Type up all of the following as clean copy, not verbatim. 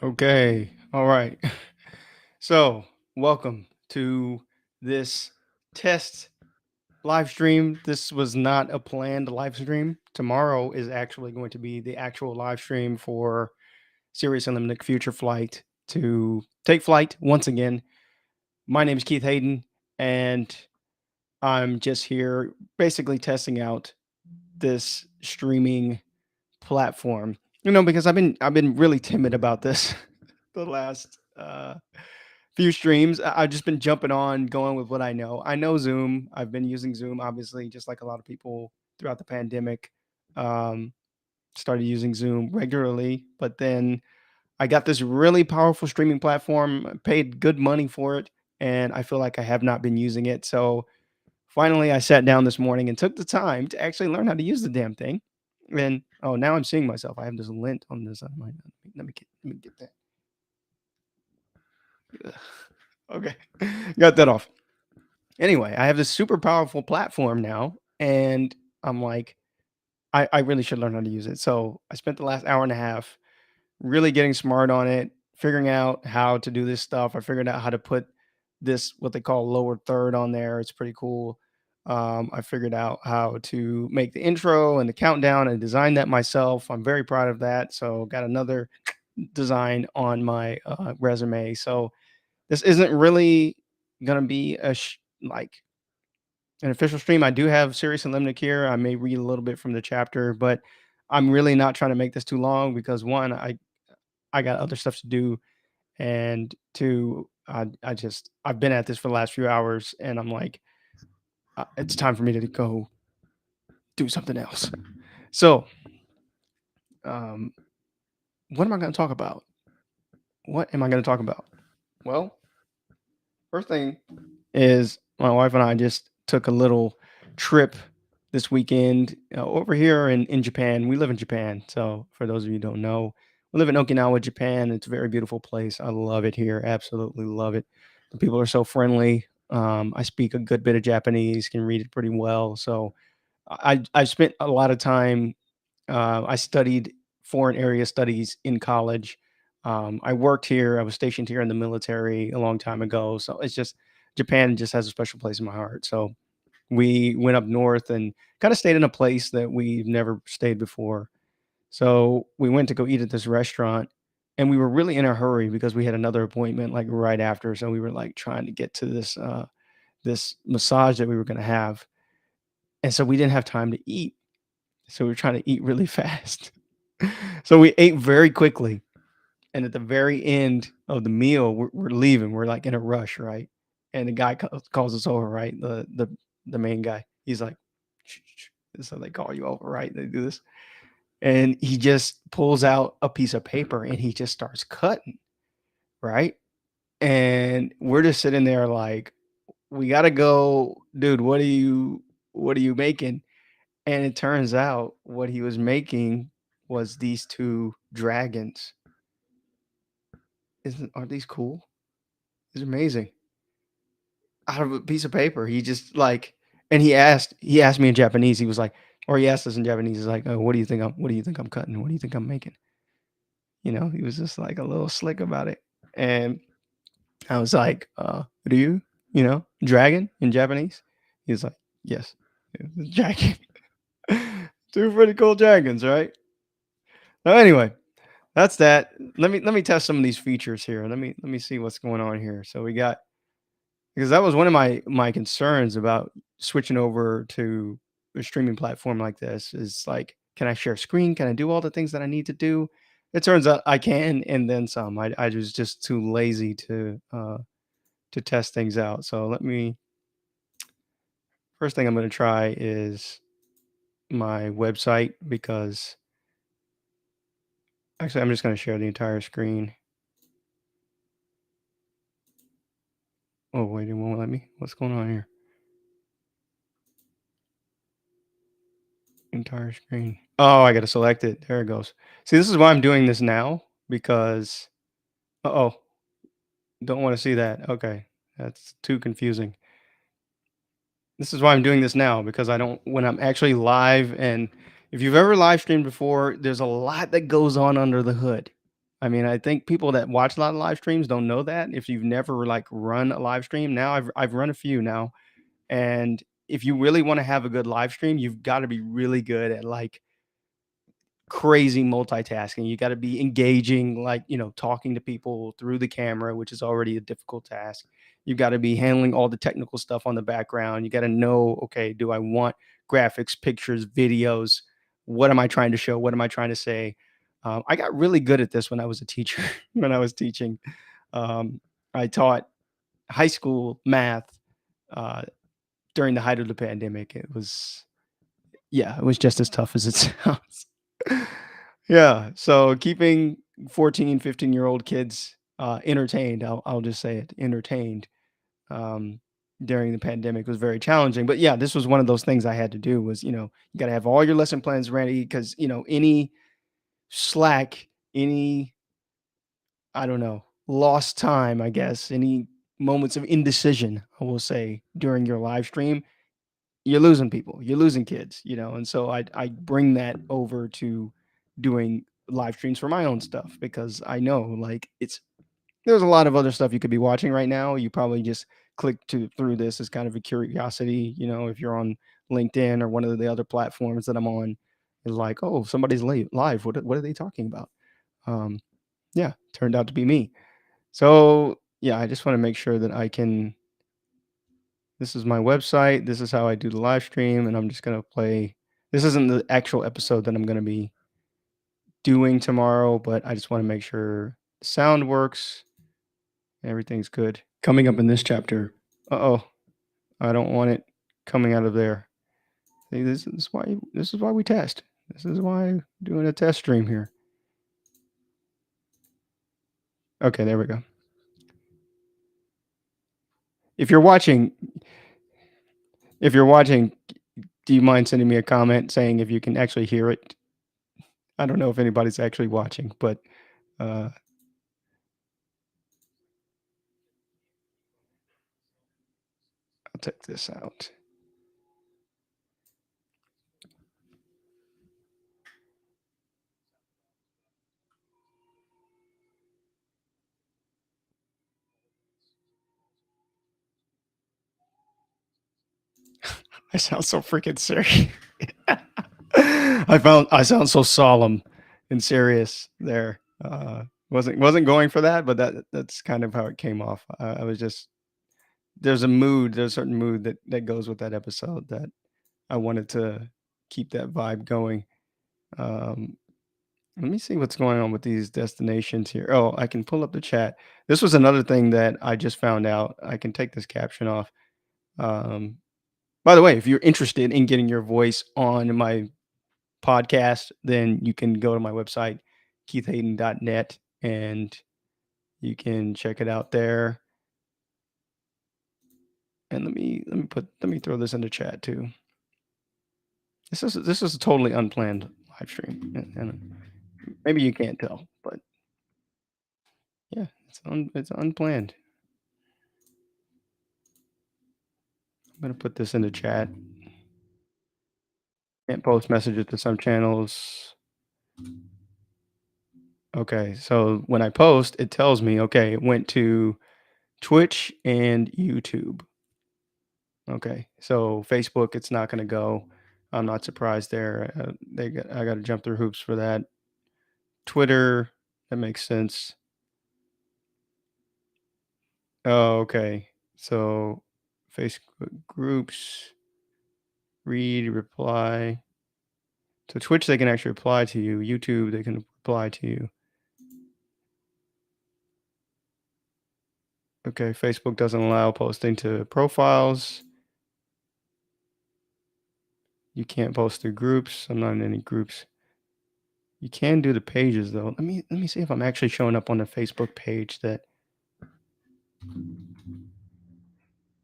Okay. All right. So, welcome to this test live stream. This was not a planned live stream. Tomorrow is actually going to be the actual live stream for Sirius Unlimited Future Flight to take flight once again. My name is Keith Hayden, and I'm just here basically testing out this streaming platform. Because I've been really timid about this the last few streams. I've just been jumping on, going with what I know. I know Zoom. I've been using Zoom, obviously, just like a lot of people throughout the pandemic. Um, Started using Zoom regularly, but then I got this really powerful streaming platform, paid good money for it, and I feel like I have not been using it. So finally, I sat down this morning and took the time to actually learn how to use the damn thing. And oh, now I'm seeing myself. I have this lint on this. Let me get that. Ugh. Okay, got that off. Anyway, I have this super powerful platform now, and I'm like, I really should learn how to use it. So I spent the last hour and a half really getting smart on it, figuring out how to do this stuff. I figured out how to put this what they call lower third on there. It's pretty cool. I figured out how to make the intro and the countdown and design that myself. I'm very proud of that. So got another design on my resume. So this isn't really gonna be like an official stream. I do have Sirius Unlimited here. I may read a little bit from the chapter, but I'm really not trying to make this too long because one, I got other stuff to do, and two, I've been at this for the last few hours, and I'm like, it's time for me to go do something else. So, um, what am I going to talk about? What am I going to talk about? Well, first thing is my wife and I just took a little trip this weekend over here in Japan. We live in Japan. So, for those of you who don't know, we live in Okinawa, Japan. It's a very beautiful place. I love it here. Absolutely love it. The people are so friendly. I speak a good bit of Japanese, can read it pretty well. So, I spent a lot of time. I studied foreign area studies in college. I worked here. I was stationed here in the military a long time ago. So it's just Japan just has a special place in my heart. So we went up north and kind of stayed in a place that we've never stayed before. So we went to go eat at this restaurant, and we were really in a hurry because we had another appointment like right after. So we were like trying to get to this massage that we were going to have, and so we didn't have time to eat. So we were trying to eat really fast. So we ate very quickly, and at the very end of the meal, we're leaving. We're like in a rush, right? And the guy calls us over, right? The main guy. He's like, "Shh, shh." So they call you over, right? They do this, and he just pulls out a piece of paper and he just starts cutting, right? And we're just sitting there like, we gotta go, dude. What are you making? And it turns out what he was making was these two dragons. Isn't Aren't these cool? It's amazing. Out of a piece of paper, he just like, and he asked me in Japanese. He was like, or he asked us in Japanese. He's like, "Oh, what do you think I'm cutting? What do you think I'm making?" He was just like a little slick about it. And I was like, Ryu, dragon in Japanese. He was like, yes, dragon. Two pretty cool dragons, right? So anyway, that's that. Let me test some of these features here. Let me see what's going on here. So we got, because that was one of my concerns about switching over to a streaming platform like this is like, can I share screen? Can I do all the things that I need to do? It turns out I can, and then some. I was just too lazy to test things out. So first thing I'm going to try is my website, because actually I'm just going to share the entire screen. Oh wait, it won't let me. What's going on here? Entire screen. Oh, I got to select it. There it goes. See, this is why I'm doing this now, because oh, don't want to see that. Okay, that's too confusing. This is why I'm doing this now, because I don't, when I'm actually live, and if you've ever live streamed before, there's a lot that goes on under the hood. I mean, I think people that watch a lot of live streams don't know that. If you've never like run a live stream, now I've run a few now, and if you really want to have a good live stream, you've got to be really good at like crazy multitasking. You got to be engaging, like, talking to people through the camera, which is already a difficult task. You got to be handling all the technical stuff on the background. You got to know, okay, do I want graphics, pictures, videos? What am I trying to show? What am I trying to say? I got really good at this when I was a teacher. When I was teaching, um, I taught high school math uh, during the height of the pandemic. Yeah, it was just as tough as it sounds. Yeah, so keeping 14, 15-year-old kids, entertained, I'll just say it, entertained, um, during the pandemic was very challenging, but yeah, this was one of those things I had to do was, you gotta have all your lesson plans ready because any slack, any, I don't know, lost time, I guess, any moments of indecision, I will say, during your live stream, you're losing people, you're losing kids, and so I bring that over to doing live streams for my own stuff because I know like there's a lot of other stuff you could be watching right now. You probably just click to through this as kind of a curiosity, if you're on LinkedIn or one of the other platforms that I'm on, is like, oh, somebody's late live. What are they talking about? Um, yeah, turned out to be me. So yeah, I just want to make sure that I can. This is my website. This is how I do the live stream, and I'm just gonna play. This isn't the actual episode that I'm gonna be doing tomorrow, but I just want to make sure the sound works. Everything's good. Coming up in this chapter. Uh-oh. I don't want it coming out of there. See, this is why we test. This is why I'm doing a test stream here. Okay, there we go. If you're watching, if you're watching, do you mind sending me a comment saying if you can actually hear it? I don't know if anybody's actually watching, but uh I'll take this out. I sound so freaking serious. I sound so solemn and serious there. Wasn't going for that, but that's kind of how it came off. I was just there's a certain mood that goes with that episode that I wanted to keep that vibe going. Um, Let me see what's going on with these destinations here. Oh, I can pull up the chat. This was another thing that I just found out. I can take this caption off. Um, by the way, if you're interested in getting your voice on my podcast, then you can go to my website, keithhayden.net, and you can check it out there. And let me throw this in the chat too. This is a totally unplanned live stream, and maybe you can't tell, but yeah, it's unplanned. I'm gonna put this in the chat. Can't post messages to some channels. Okay, so when I post, it tells me, okay, it went to Twitch and YouTube. Okay, so Facebook, it's not gonna go. I'm not surprised there. I got to jump through hoops for that. Twitter, that makes sense. Oh, okay. So Facebook groups, read, reply. So Twitch, they can actually reply to you. YouTube, they can reply to you. Okay, Facebook doesn't allow posting to profiles. You can't post to groups. I'm not in any groups. You can do the pages though. Let me see if I'm actually showing up on the Facebook page that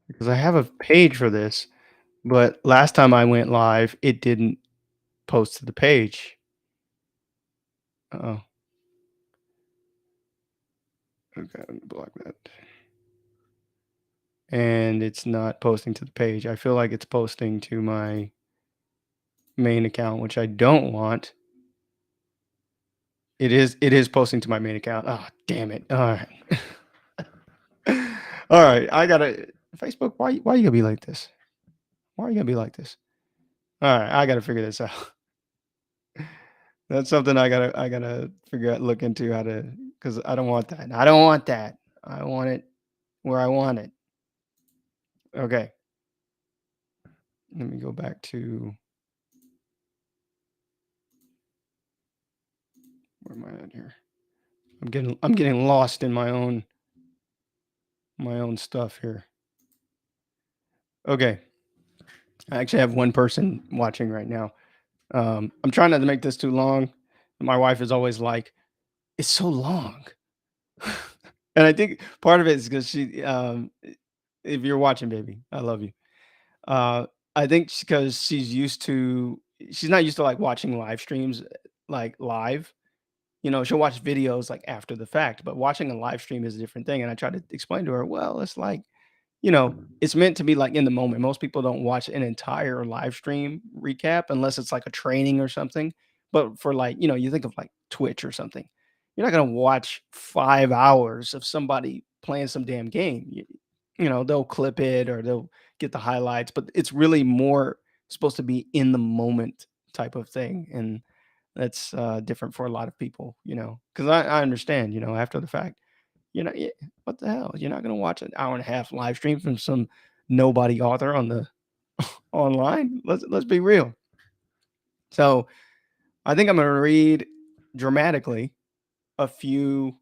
because I have a page for this, but last time I went live, it didn't post to the page. Oh, okay, let me block that. And it's not posting to the page. I feel like it's posting to my main account, which I don't want. It is posting to my main account. Oh, damn it. All right. All right. I gotta Facebook, why you gonna be like this? Why are you gonna be like this? All right, I gotta figure this out. That's something I gotta figure out, look into how to, because I don't want that. I don't want that. I want it where I want it. Okay. Let me go back to where am I at here? I'm getting lost in my own stuff here. Okay. I actually have one person watching right now. I'm trying not to make this too long. My wife is always like, "It's so long." And I think part of it is because if you're watching, baby, I love you. Uh, I think because she's not used to like watching live streams like live. She'll watch videos like after the fact, but watching a live stream is a different thing. And I try to explain to her, well, it's like, it's meant to be like in the moment. Most people don't watch an entire live stream recap unless it's like a training or something. But for like, you think of like Twitch or something. You're not gonna watch 5 hours of somebody playing some damn game. They'll clip it or they'll get the highlights, but it's really more supposed to be in the moment type of thing. And that's different for a lot of people, because I understand, after the fact. What the hell? You're not gonna watch an hour and a half live stream from some nobody author on the online? Let's be real. So I think I'm gonna read dramatically a few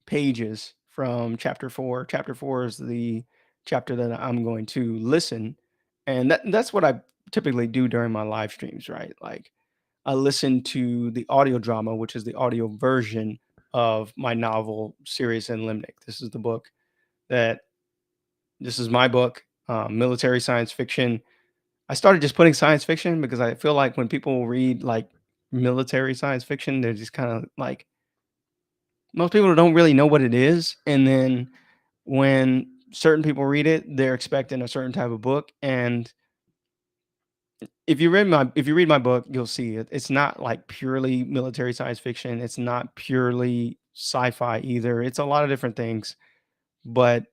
pages from chapter 4. Chapter 4 is the chapter that I'm going to listen, and that's what I typically do during my live streams, right? Like I listen to the audio drama, which is the audio version of my novel Sirius and Limnic. That This is my book, military science fiction. I started just putting science fiction because I feel like when people read like military science fiction, they're just kind of like most people don't really know what it is. And then when certain people read it, they're expecting a certain type of book. And if you read my book, you'll see it. It's not like purely military science fiction. It's not purely sci-fi either. It's a lot of different things. But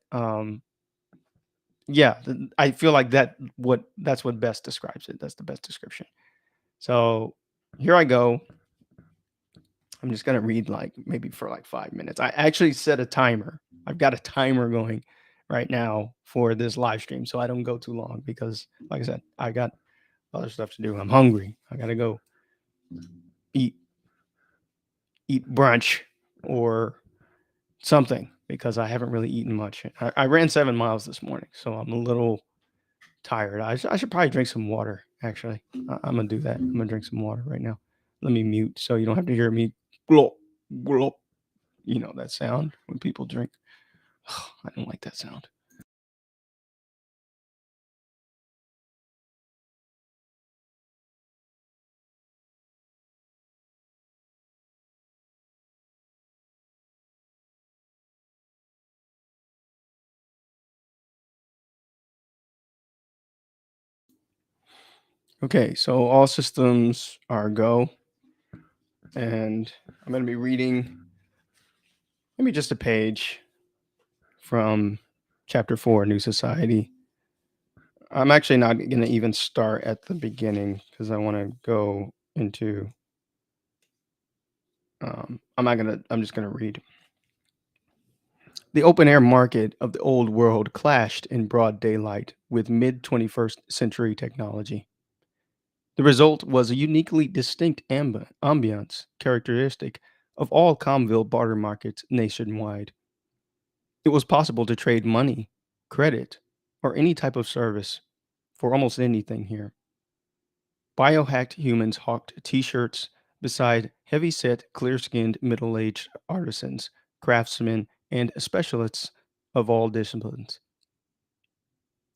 yeah, I feel like that's what best describes it. That's the best description. So here I go. I'm just gonna read like maybe for like 5 minutes. I actually set a timer. I've got a timer going right now for this live stream, so I don't go too long because, like I said, I got other stuff to do. I'm hungry. I gotta go eat eat brunch or something because I haven't really eaten much. I ran 7 miles this morning, so I'm a little tired. I should probably drink some water. Actually, I'm gonna do that. I'm gonna drink some water right now. Let me mute so you don't have to hear me glop glop. You know that sound when people drink. I don't like that sound. Okay, so all systems are go, and I'm gonna be reading maybe just a page from chapter 4, New Society. I'm actually not gonna even start at the beginning because I want to go into. I'm just gonna read. The open air market of the old world clashed in broad daylight with mid 21st century technology. The result was a uniquely distinct ambiance characteristic of all Comville barter markets nationwide. It was possible to trade money, credit, or any type of service for almost anything here. Biohacked humans hawked t shirts beside heavy set, clear skinned, middle aged artisans, craftsmen, and specialists of all disciplines.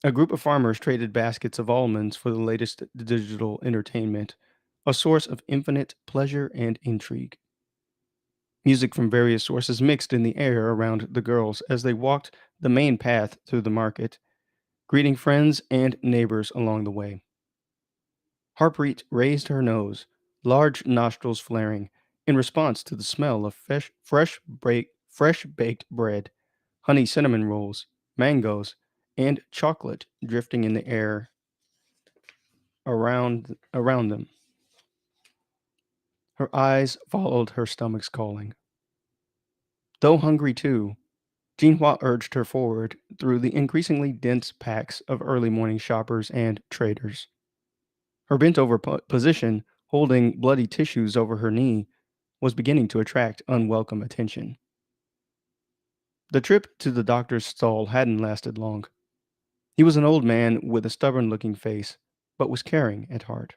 A group of farmers traded baskets of almonds for the latest digital entertainment, a source of infinite pleasure and intrigue. Music from various sources mixed in the air around the girls as they walked the main path through the market, greeting friends and neighbors along the way. Harpreet raised her nose, large nostrils flaring, in response to the smell of fresh baked bread, honey cinnamon rolls, mangoes, and chocolate drifting in the air around them. Her eyes followed her stomach's calling. Though hungry too, Jinhua urged her forward through the increasingly dense packs of early morning shoppers and traders. Her bent over position, holding bloody tissues over her knee, was beginning to attract unwelcome attention. The trip to the doctor's stall hadn't lasted long. He was an old man with a stubborn looking face, but was caring at heart.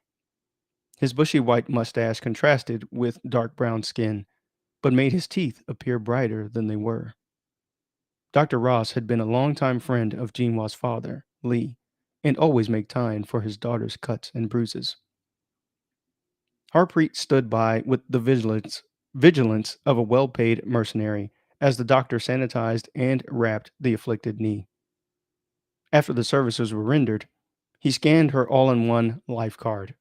His bushy white mustache contrasted with dark brown skin, but made his teeth appear brighter than they were. Dr. Ross had been a longtime friend of Jinhua's father, Li, and always made time for his daughter's cuts and bruises. Harpreet stood by with the vigilance of a well paid mercenary as the doctor sanitized and wrapped the afflicted knee. After the services were rendered, he scanned her all in one life card.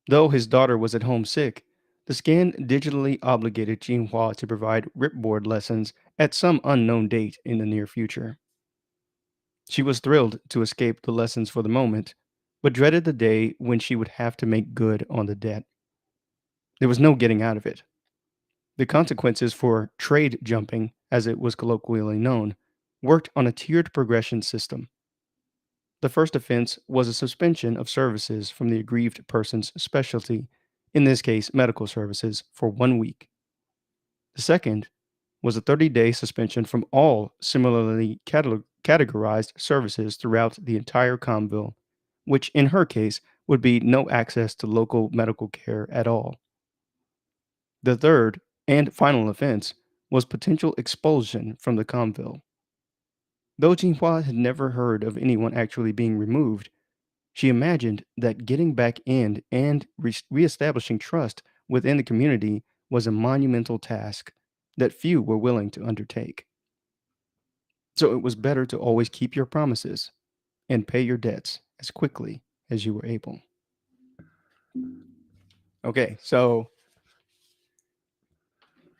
Though his daughter was at home sick, the scan digitally obligated Jinhua to provide ripboard lessons at some unknown date in the near future. She was thrilled to escape the lessons for the moment, but dreaded the day when she would have to make good on the debt. There was no getting out of it. The consequences for trade jumping, as it was colloquially known, worked on a tiered progression system. The first offense was a suspension of services from the aggrieved person's specialty, in this case, medical services, for 1 week. The second was a 30-day suspension from all similarly categorized services throughout the entire Comville, which in her case would be no access to local medical care at all. The third and final offense was potential expulsion from the Comville. Though Jinhua had never heard of anyone actually being removed, she imagined that getting back in and reestablishing trust within the community was a monumental task that few were willing to undertake. So it was better to always keep your promises and pay your debts as quickly as you were able. Okay, so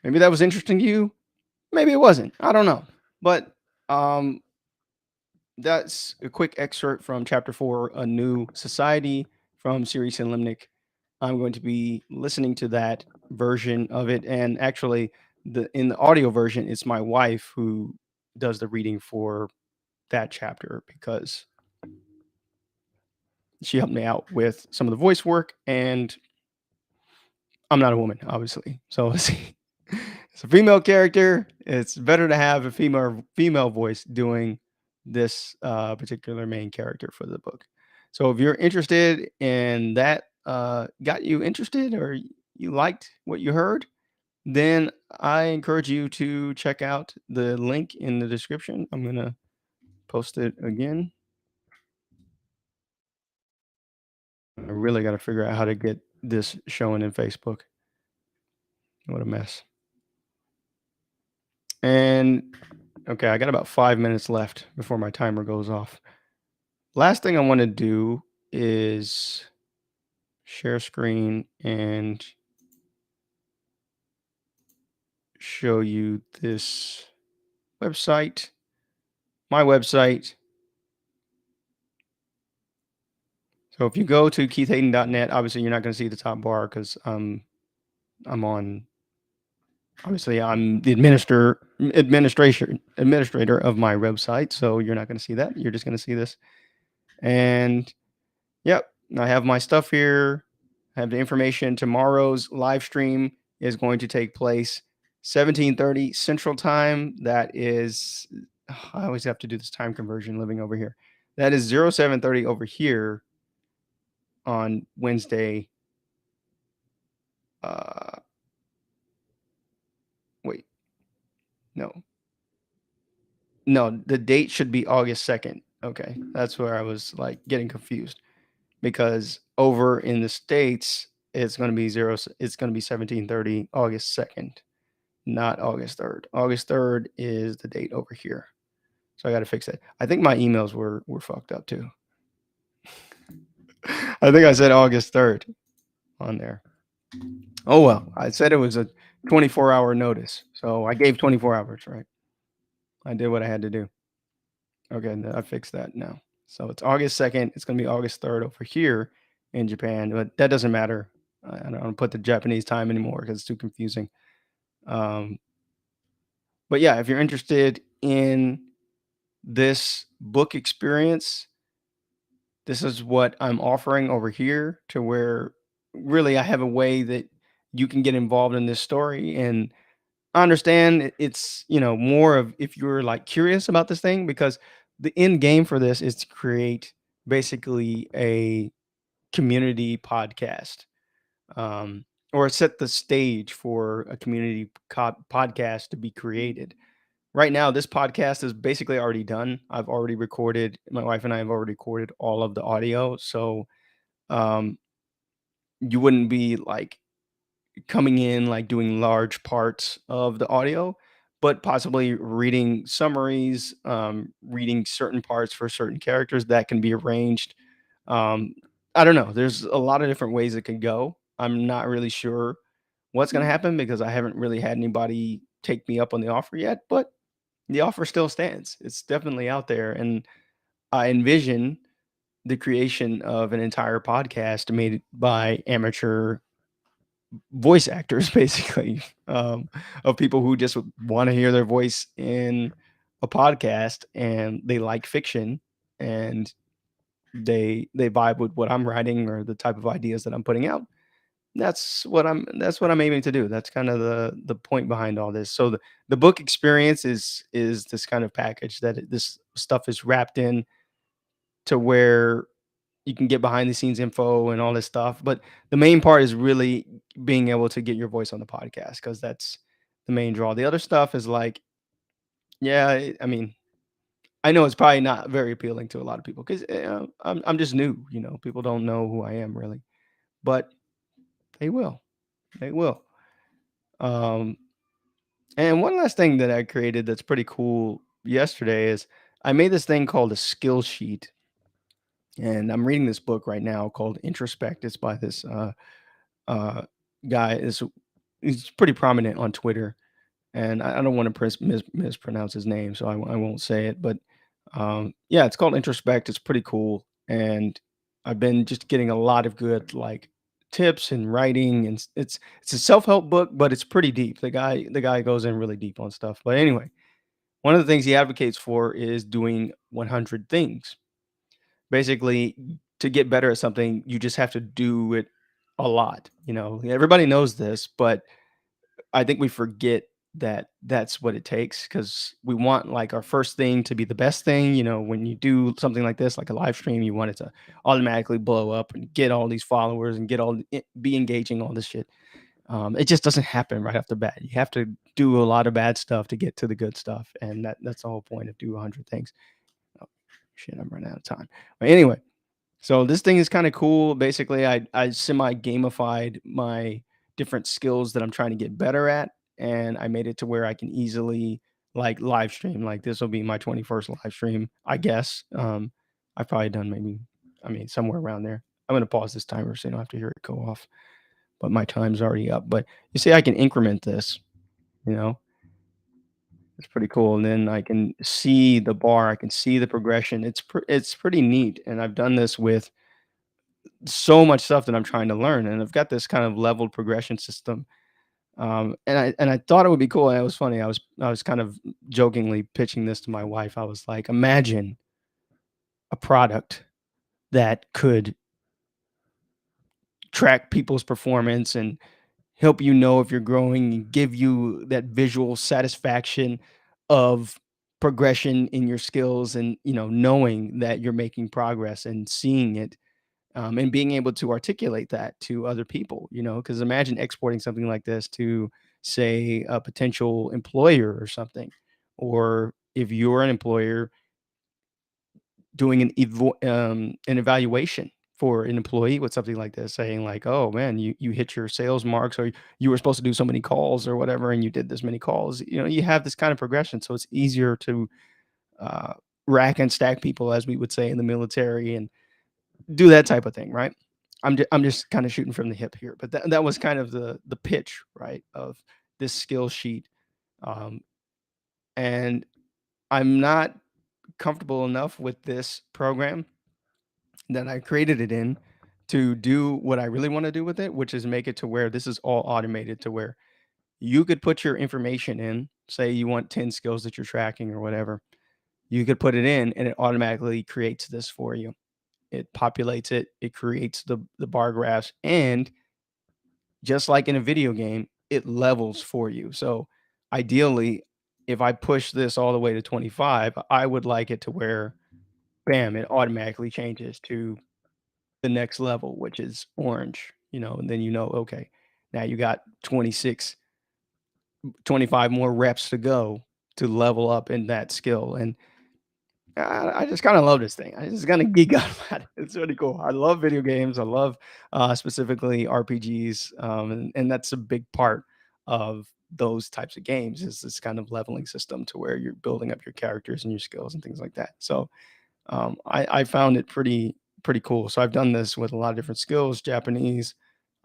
maybe that was interesting to you. Maybe it wasn't. I don't know. But um, that's a quick excerpt from chapter 4, A New Society from Siri Limnic. I'm going to be listening to that version of it. And actually, in the audio version, it's my wife who does the reading for that chapter because she helped me out with some of the voice work. And I'm not a woman, obviously. So it's a female character. It's better to have a female voice doing this particular main character for the book. So if you're interested in that, got you interested, or you liked what you heard, then I encourage you to check out the link in the description. I'm gonna post it again. I really got to figure out how to get this showing in Facebook. What a mess. And okay, I got about 5 minutes left before my timer goes off. Last thing I want to do is share screen and show you this website, my website. So if you go to keithhayden.net, obviously you're not going to see the top bar because I'm on. Obviously, I'm the administrator of my website, so you're not going to see that. You're just going to see this. And yep, I have my stuff here. I have the information. Tomorrow's live stream is going to take place 17:30 Central Time. That is, I always have to do this time conversion living over here. That is 07:30 over here on Wednesday. Wait, no, the date should be August 2nd. Okay, that's where I was like getting confused because over in the States, it's going to be it's going to be 17:30 August 2nd, not August 3rd. August 3rd is the date over here. So I got to fix that. I think my emails were fucked up too. I think I said August 3rd on there. Oh well, I said it was a 24-hour notice, so I gave 24 hours, right? I did what I had to do. Okay, I fixed that now. So it's August 2nd. It's gonna be August 3rd over here in Japan, but that doesn't matter. I don't put the Japanese time anymore because it's too confusing. Um, but yeah, if you're interested in this book experience, this is what I'm offering over here to where really I have a way that you can get involved in this story. And I understand it's, more of if you're like curious about this thing, because the end game for this is to create basically a community podcast, or set the stage for a community podcast to be created. Right now, this podcast is basically already done. I've already recorded, my wife and I have already recorded all of the audio. So um, you wouldn't be like coming in, like doing large parts of the audio, but possibly reading summaries, reading certain parts for certain characters that can be arranged. Um, I don't know. There's a lot of different ways it could go. I'm not really sure what's going to happen because I haven't really had anybody take me up on the offer yet, but the offer still stands. It's definitely out there. And I envision the creation of an entire podcast made by amateur voice actors, basically, of people who just want to hear their voice in a podcast and they like fiction and they vibe with what I'm writing or the type of ideas that I'm putting out. That's what I'm aiming to do. That's kind of the point behind all this. So the book experience is this kind of package that this stuff is wrapped in to where you can get behind the scenes info and all this stuff. But the main part is really being able to get your voice on the podcast because that's the main draw. The other stuff is like, yeah, I mean, I know it's probably not very appealing to a lot of people because I'm just new. People don't know who I am really, but they will. They will. Um, and one last thing that I created that's pretty cool yesterday is I made this thing called a skill sheet, and I'm reading this book right now called Introspect. It's by this uh, guy. He's pretty prominent on Twitter, and I don't want to mispronounce his name, so I won't say it. But yeah, it's called Introspect. It's pretty cool, and I've been just getting a lot of good like tips and writing, and it's a self help book, but it's pretty deep. The guy goes in really deep on stuff. But anyway, one of the things he advocates for is doing 100 things. Basically, to get better at something, you just have to do it a lot. Everybody knows this, but I think we forget that that's what it takes because we want like our first thing to be the best thing. When you do something like this, like a live stream, you want it to automatically blow up and get all these followers and be engaging, all this shit. It just doesn't happen right off the bat. You have to do a lot of bad stuff to get to the good stuff, and that's the whole point of do 100 things. Oh, shit, I'm running out of time. But anyway, so this thing is kind of cool. Basically, I semi gamified my different skills that I'm trying to get better at, and I made it to where I can easily like live stream. Like this will be my 21st live stream, I guess. I've probably done maybe, I mean, somewhere around there. I'm gonna pause this timer so you don't have to hear it go off. But my time's already up. But you see, I can increment this. You know, it's pretty cool. And then I can see the bar. I can see the progression. It's pretty neat. And I've done this with so much stuff that I'm trying to learn, and I've got this kind of leveled progression system. And I thought it would be cool. And it was funny. I was kind of jokingly pitching this to my wife. I was like, imagine a product that could track people's performance and help you know if you're growing and give you that visual satisfaction of progression in your skills and knowing that you're making progress and seeing it, and being able to articulate that to other people, because imagine exporting something like this to, say, a potential employer or something, or if you're an employer doing an evaluation for an employee with something like this, saying like, "Oh man, you hit your sales marks, or you were supposed to do so many calls or whatever, and you did this many calls." You have this kind of progression, so it's easier to uh, rack and stack people, as we would say in the military, and do that type of thing, right? I'm just kind of shooting from the hip here, but that was kind of the pitch, right, of this skill sheet. Um, and I'm not comfortable enough with this program that I created it in to do what I really want to do with it, which is make it to where this is all automated to where you could put your information in, say you want 10 skills that you're tracking or whatever. You could put it in and it automatically creates this for you. It populates it, it creates the bar graphs, and just like in a video game, it levels for you. So ideally, if I push this all the way to 25, I would like it to where bam, it automatically changes to the next level, which is orange, and then okay, now you got 26, 25 more reps to go to level up in that skill. And I just kind of love this thing. I just kind of geek out about it. It's really cool. I love video games. I love specifically RPGs, and that's a big part of those types of games is this kind of leveling system to where you're building up your characters and your skills and things like that. So I found it pretty cool. So I've done this with a lot of different skills. Japanese.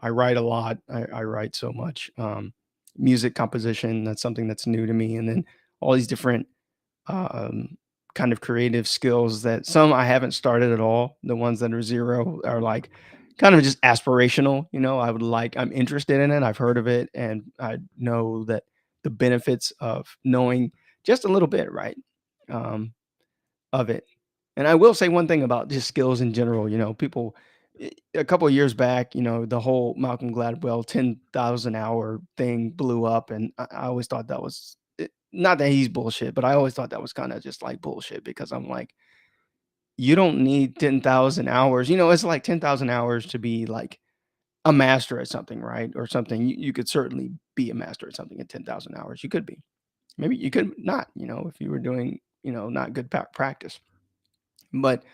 I write a lot. I write so much. Music composition. That's something that's new to me. And then all these different um, kind of creative skills that some I haven't started at all. The ones that are zero are like kind of just aspirational. I'm interested in it. I've heard of it, and I know that the benefits of knowing just a little bit, right? Um, of it. And I will say one thing about just skills in general, people a couple of years back, the whole Malcolm Gladwell 10,000 hour thing blew up. And I always thought that was not that he's bullshit, but I always thought that was kind of just like bullshit because I'm like, you don't need 10,000 hours. It's like 10,000 hours to be like a master at something, right? Or something. You could certainly be a master at something in 10,000 hours. You could be. Maybe you could not, if you were doing, not good practice. But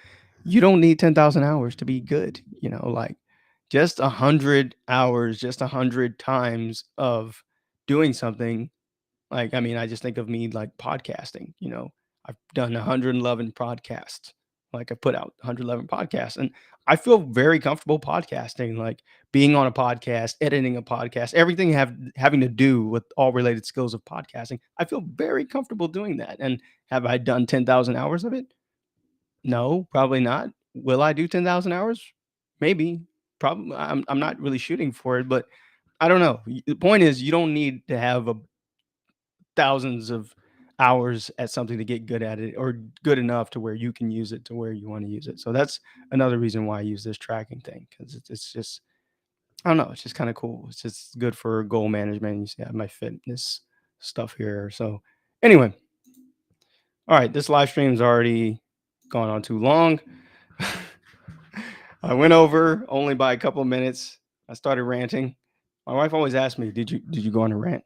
you don't need 10,000 hours to be good, like just 100 hours, just 100 times of doing something. Like, I mean, I just think of me like podcasting, I've done 111 podcasts. Like I put out 111 podcasts and I feel very comfortable podcasting, like being on a podcast, editing a podcast, everything having to do with all related skills of podcasting. I feel very comfortable doing that. And have I done 10,000 hours of it? No, probably not. Will I do 10,000 hours? Maybe. Probably. I'm not really shooting for it, but I don't know. The point is you don't need to have a thousands of hours at something to get good at it or good enough to where you can use it to where you want to use it. So that's another reason why I use this tracking thing because it's just I don't know, it's just kind of cool. It's just good for goal management. You see, I have my fitness stuff here. So anyway, all right, this live stream's already gone on too long. I went over only by a couple of minutes. I started ranting. My wife always asks me, "Did you go on a rant?"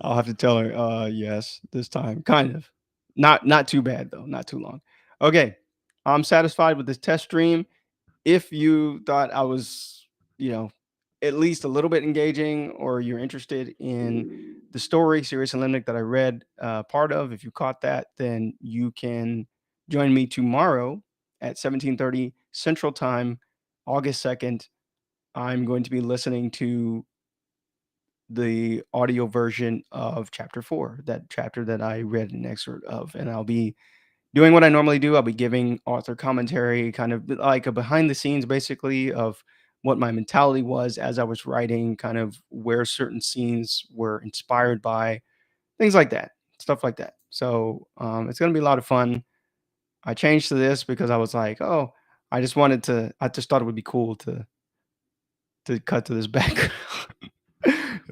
I'll have to tell her, yes, this time, kind of. Not too bad though, not too long. Okay, I'm satisfied with this test stream. If you thought I was, you know, at least a little bit engaging, or you're interested in the story, Serious and Limnic, that I read part of, if you caught that, then you can join me tomorrow at 17:30 Central Time, August 2nd. I'm going to be listening to the audio version of chapter 4, that chapter that I read an excerpt of, and I'll be doing what I normally do. I'll be giving author commentary, kind of like a behind the scenes, basically, of what my mentality was as I was writing, kind of where certain scenes were inspired by, things like that, stuff like that. So it's going to be a lot of fun. I changed to this because I was like, oh, I just thought it would be cool to cut to this back.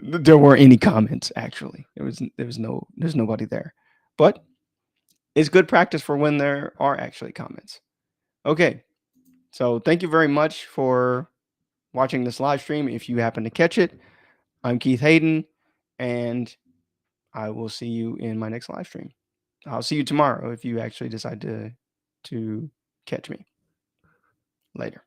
There weren't any comments actually. There's nobody there. But it's good practice for when there are actually comments. Okay. So thank you very much for watching this live stream. If you happen to catch it, I'm Keith Hayden, and I will see you in my next live stream. I'll see you tomorrow if you actually decide to catch me. Later.